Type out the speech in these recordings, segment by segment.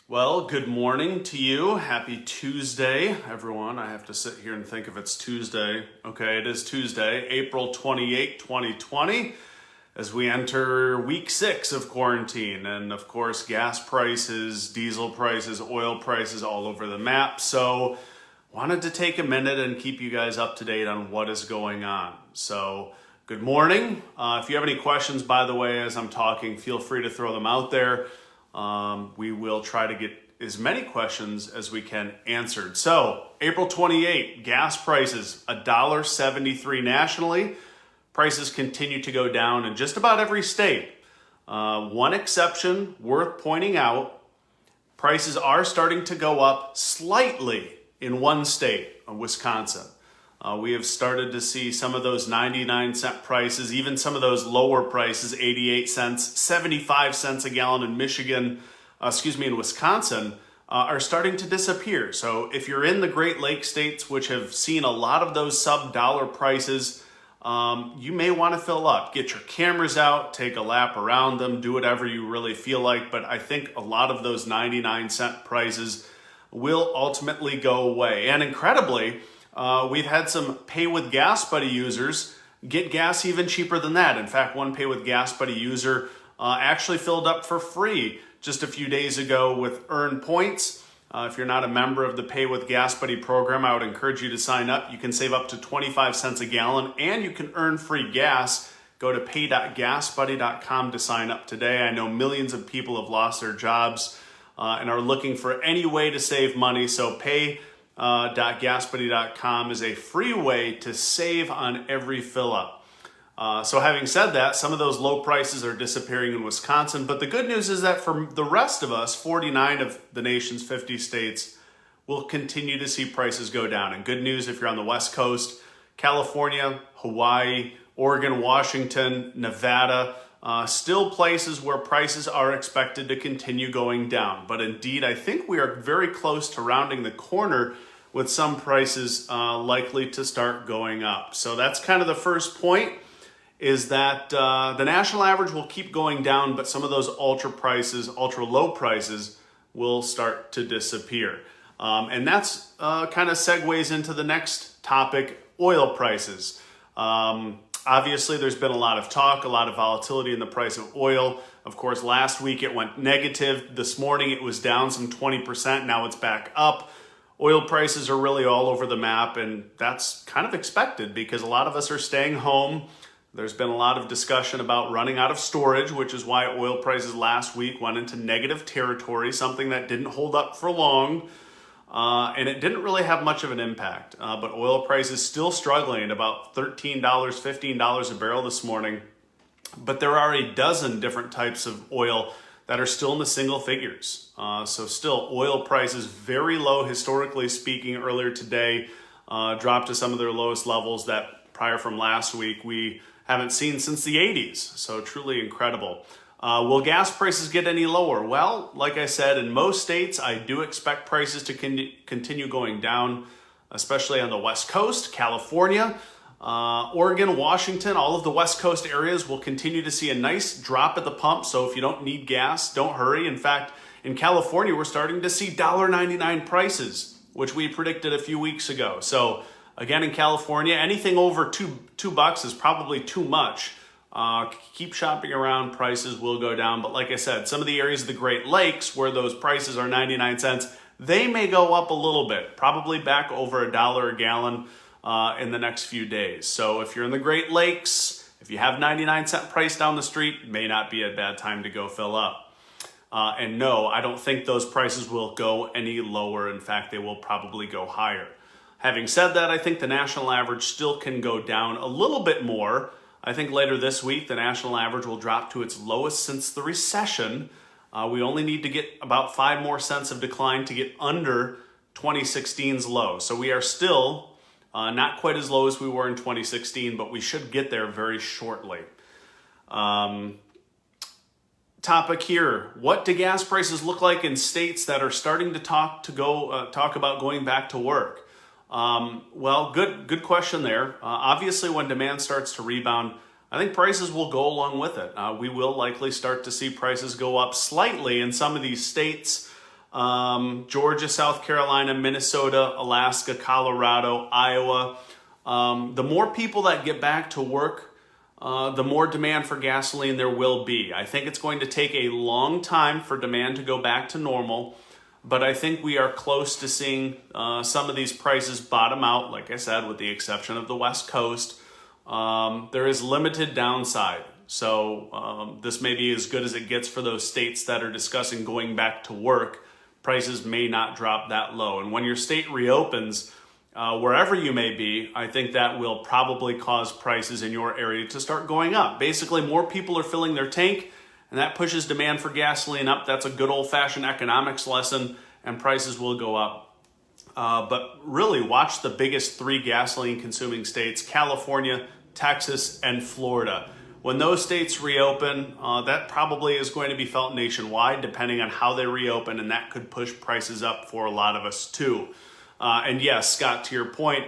Well, good morning to you. Happy Tuesday, everyone. I have to sit here and think if it's Tuesday. Okay, it is Tuesday, April 28, 2020, as we enter week 6 of quarantine. And of course, gas prices, diesel prices, oil prices all over the map. So wanted to take a minute and keep you guys up to date on what is going on. So good morning. If you have any questions, by the way, as I'm talking, feel free to throw them out there. We will try to get as many questions as we can answered. So, April 28, gas prices, $1.73 nationally. Prices continue to go down in just about every state. One exception worth pointing out, prices are starting to go up slightly in one state, Wisconsin. We have started to see some of those 99-cent prices, even some of those lower prices, 88 cents, 75 cents a gallon in in Wisconsin, are starting to disappear. So if you're in the Great Lakes states, which have seen a lot of those sub-dollar prices, you may want to fill up. Get your cameras out, take a lap around them, do whatever you really feel like. But I think a lot of those 99-cent prices will ultimately go away. And incredibly, we've had some Pay with GasBuddy users get gas even cheaper than that. In fact, one Pay with GasBuddy user actually filled up for free just a few days ago with earned points. If you're not a member of the Pay with GasBuddy program, I would encourage you to sign up. You can save up to 25 cents a gallon and you can earn free gas. Go to pay.gasbuddy.com to sign up today. I know millions of people have lost their jobs and are looking for any way to save money. So pay.gasbuddy.com is a free way to save on every fill up. So having said that, some of those low prices are disappearing in Wisconsin, but the good news is that for the rest of us, 49 of the nation's 50 states will continue to see prices go down. And good news if you're on the West Coast, California, Hawaii, Oregon, Washington, Nevada, still places where prices are expected to continue going down. But indeed, I think we are very close to rounding the corner with some prices likely to start going up. So that's kind of the first point, is that the national average will keep going down, but some of those ultra low prices will start to disappear. And that's kind of segues into the next topic, oil prices. Obviously, there's been a lot of talk, a lot of volatility in the price of oil. Of course, last week it went negative. This morning it was down some 20%. Now it's back up. Oil prices are really all over the map, and that's kind of expected because a lot of us are staying home. There's been a lot of discussion about running out of storage, which is why oil prices last week went into negative territory, something that didn't hold up for long. And it didn't really have much of an impact, but oil prices still struggling at about $13, $15 a barrel this morning. But there are a dozen different types of oil that are still in the single figures. So still oil prices very low, historically speaking. Earlier today, dropped to some of their lowest levels that prior from last week we haven't seen since the 80s. So truly incredible. Will gas prices get any lower? Well, like I said, in most states, I do expect prices to continue going down, especially on the West Coast, California, Oregon, Washington, all of the West Coast areas will continue to see a nice drop at the pump. So if you don't need gas, don't hurry. In fact, in California, we're starting to see $1.99 prices, which we predicted a few weeks ago. So again, in California, anything over $2 is probably too much. Keep shopping around, prices will go down. But like I said, some of the areas of the Great Lakes where those prices are 99 cents, they may go up a little bit, probably back over $1 a gallon in the next few days. So if you're in the Great Lakes, if you have 99-cent price down the street, may not be a bad time to go fill up. And no, I don't think those prices will go any lower. In fact, they will probably go higher. Having said that, I think the national average still can go down a little bit more. I think later this week, the national average will drop to its lowest since the recession. We only need to get about 5 more cents of decline to get under 2016's low. So we are still not quite as low as we were in 2016, but we should get there very shortly. Topic here, what do gas prices look like in states that are starting to talk about going back to work? Well, good question there. Obviously, when demand starts to rebound, I think prices will go along with it. We will likely start to see prices go up slightly in some of these states Georgia, South Carolina, Minnesota, Alaska, Colorado, Iowa. The more people that get back to work, the more demand for gasoline there will be. I think it's going to take a long time for demand to go back to normal, but I think we are close to seeing some of these prices bottom out, like I said, with the exception of the West Coast. There is limited downside. So this may be as good as it gets for those states that are discussing going back to work. Prices may not drop that low. And when your state reopens, wherever you may be, I think that will probably cause prices in your area to start going up. Basically, more people are filling their tank, and that pushes demand for gasoline up. That's a good old-fashioned economics lesson, and prices will go up. But really, watch the biggest 3 gasoline-consuming states, California, Texas, and Florida. When those states reopen, that probably is going to be felt nationwide, depending on how they reopen, and that could push prices up for a lot of us too. And yes, Scott, to your point,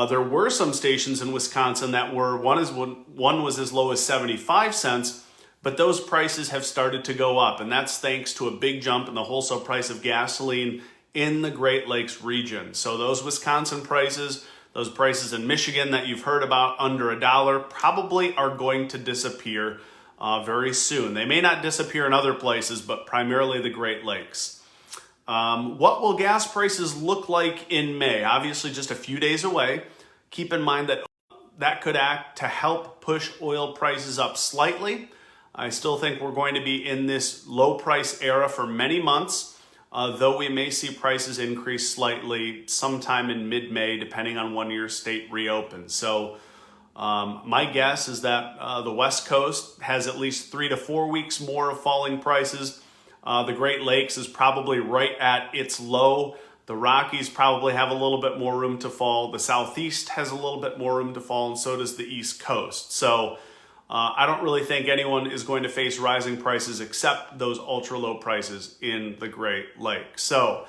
there were some stations in Wisconsin that were, one was as low as 75 cents, but those prices have started to go up, and that's thanks to a big jump in the wholesale price of gasoline in the Great Lakes region. So those Wisconsin prices, those prices in Michigan that you've heard about under $1 probably are going to disappear very soon. They may not disappear in other places, but primarily the Great Lakes. What will gas prices look like in May? Obviously just a few days away. Keep in mind that that could act to help push oil prices up slightly. I still think we're going to be in this low price era for many months. Though we may see prices increase slightly sometime in mid-May, depending on when your state reopens. So my guess is that the West Coast has at least 3 to 4 weeks more of falling prices. The Great Lakes is probably right at its low. The Rockies probably have a little bit more room to fall. The Southeast has a little bit more room to fall, and so does the East Coast. So I don't really think anyone is going to face rising prices except those ultra low prices in the Great Lakes. So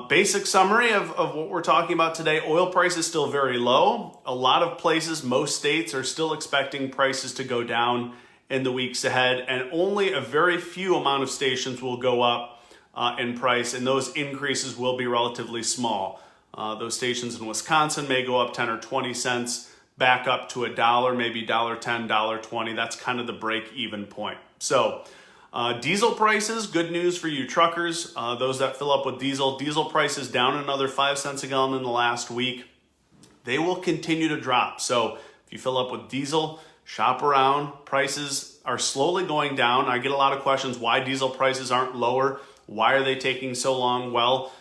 basic summary of what we're talking about today. Oil price is still very low. A lot of places, most states are still expecting prices to go down in the weeks ahead, and only a very few amount of stations will go up in price, and those increases will be relatively small. Those stations in Wisconsin may go up 10 or 20 cents. Back up to $1, maybe $1.10, $1.20. That's kind of the break-even point. So diesel prices, good news for you truckers, those that fill up with diesel. Diesel prices down another 5 cents a gallon in the last week. They will continue to drop. So if you fill up with diesel, shop around. Prices are slowly going down. I get a lot of questions why diesel prices aren't lower. Why are they taking so long? Well,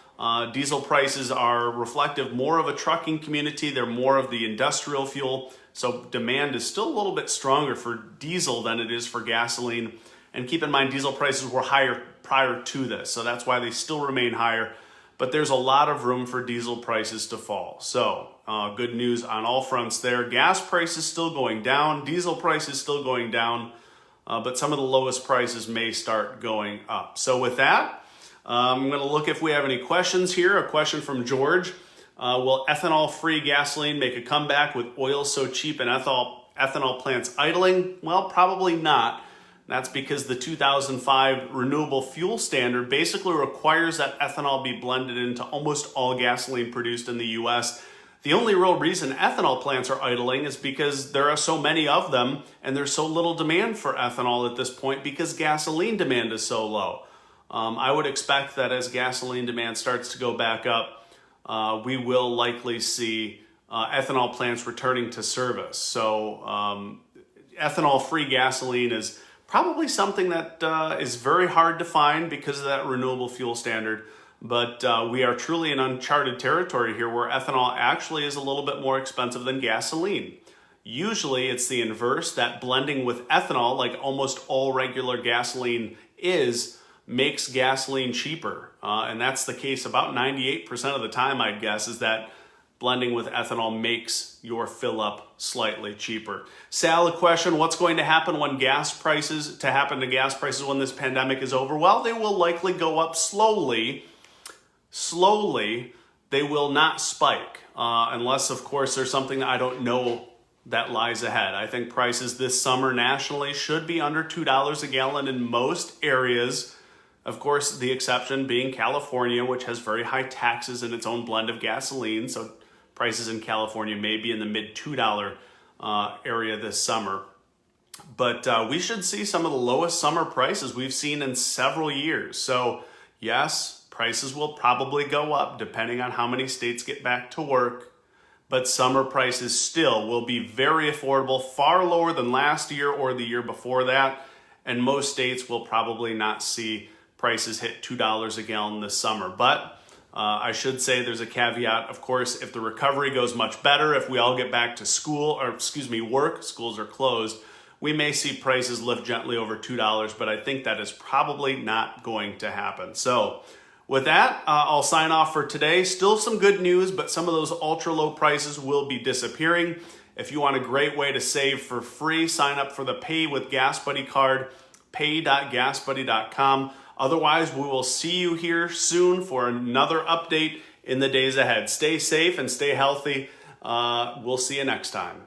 diesel prices are reflective more of a trucking community. They're more of the industrial fuel. So demand is still a little bit stronger for diesel than it is for gasoline. And keep in mind, diesel prices were higher prior to this. So that's why they still remain higher. But there's a lot of room for diesel prices to fall. So good news on all fronts there. Gas prices still going down. Diesel prices still going down. But some of the lowest prices may start going up. So with that, I'm going to look if we have any questions here. A question from George. Will ethanol-free gasoline make a comeback with oil so cheap and ethanol plants idling? Well, probably not. That's because the 2005 renewable fuel standard basically requires that ethanol be blended into almost all gasoline produced in the U.S. The only real reason ethanol plants are idling is because there are so many of them and there's so little demand for ethanol at this point because gasoline demand is so low. I would expect that as gasoline demand starts to go back up, we will likely see ethanol plants returning to service. So ethanol-free gasoline is probably something that is very hard to find because of that renewable fuel standard. But we are truly in uncharted territory here where ethanol actually is a little bit more expensive than gasoline. Usually it's the inverse, that blending with ethanol, like almost all regular gasoline is, makes gasoline cheaper. And that's the case about 98% of the time, I'd guess, is that blending with ethanol makes your fill up slightly cheaper. Sal, a question, what's going to happen when gas prices when this pandemic is over? Well, they will likely go up slowly. Slowly, they will not spike, unless, of course, there's something that I don't know that lies ahead. I think prices this summer nationally should be under $2 a gallon in most areas. Of course, the exception being California, which has very high taxes in its own blend of gasoline. So prices in California may be in the mid $2 area this summer. But we should see some of the lowest summer prices we've seen in several years. So yes, prices will probably go up depending on how many states get back to work. But summer prices still will be very affordable, far lower than last year or the year before that. And most states will probably not see prices hit $2 a gallon this summer. But I should say there's a caveat. Of course, if the recovery goes much better, if we all get back to school, or work, schools are closed, we may see prices lift gently over $2, but I think that is probably not going to happen. So with that, I'll sign off for today. Still some good news, but some of those ultra low prices will be disappearing. If you want a great way to save for free, sign up for the Pay with GasBuddy card, pay.gasbuddy.com. Otherwise, we will see you here soon for another update in the days ahead. Stay safe and stay healthy. We'll see you next time.